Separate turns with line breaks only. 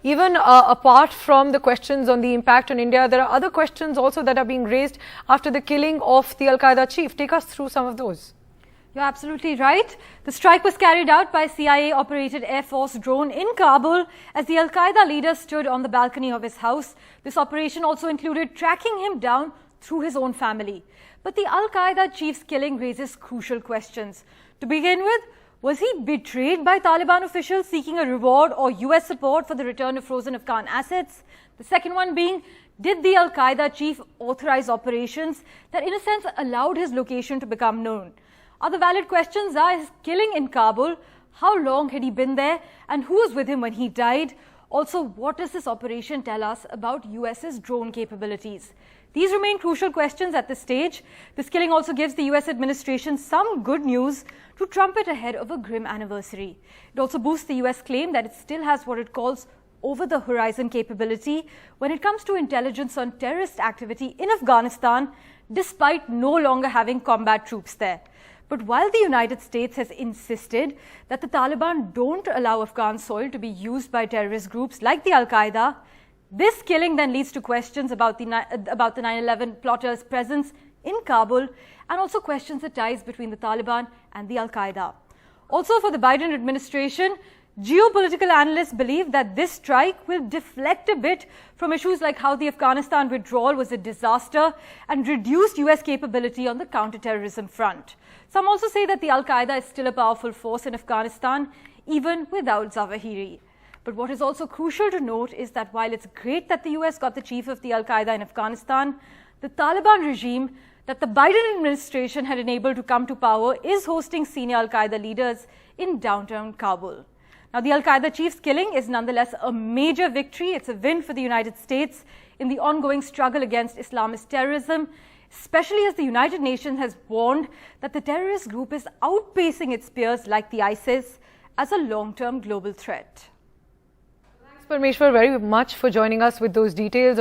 even apart from the questions on the impact on India, there are other questions also that are being raised after the killing of the Al-Qaeda chief. Take us through some of those.
You're absolutely right. The strike was carried out by CIA-operated Air Force drone in Kabul as the Al-Qaeda leader stood on the balcony of his house. This operation also included tracking him down through his own family. But the Al-Qaeda chief's killing raises crucial questions. To begin with, was he betrayed by Taliban officials seeking a reward or US support for the return of frozen Afghan assets? The second one being, did the Al-Qaeda chief authorize operations that in a sense allowed his location to become known? Other valid questions are his killing in Kabul, how long had he been there, and who was with him when he died? Also, what does this operation tell us about US's drone capabilities? These remain crucial questions at this stage. This killing also gives the US administration some good news to trumpet ahead of a grim anniversary. It also boosts the US claim that it still has what it calls over-the-horizon capability when it comes to intelligence on terrorist activity in Afghanistan, despite no longer having combat troops there. But while the United States has insisted that the Taliban don't allow Afghan soil to be used by terrorist groups like the Al-Qaeda, this killing then leads to questions about the 9/11 plotters' presence in Kabul and also questions the ties between the Taliban and the Al-Qaeda. Also, for the Biden administration, geopolitical analysts believe that this strike will deflect a bit from issues like how the Afghanistan withdrawal was a disaster and reduced US capability on the counterterrorism front. Some also say that the Al-Qaeda is still a powerful force in Afghanistan, even without Zawahiri. But what is also crucial to note is that while it's great that the US got the chief of the Al-Qaeda in Afghanistan, the Taliban regime that the Biden administration had enabled to come to power is hosting senior Al-Qaeda leaders in downtown Kabul. Now, the Al-Qaeda chief's killing is nonetheless a major victory. It's a win for the United States in the ongoing struggle against Islamist terrorism, especially as the United Nations has warned that the terrorist group is outpacing its peers like the ISIS as a long-term global threat.
Thanks, Parmeshwar, very much for joining us with those details.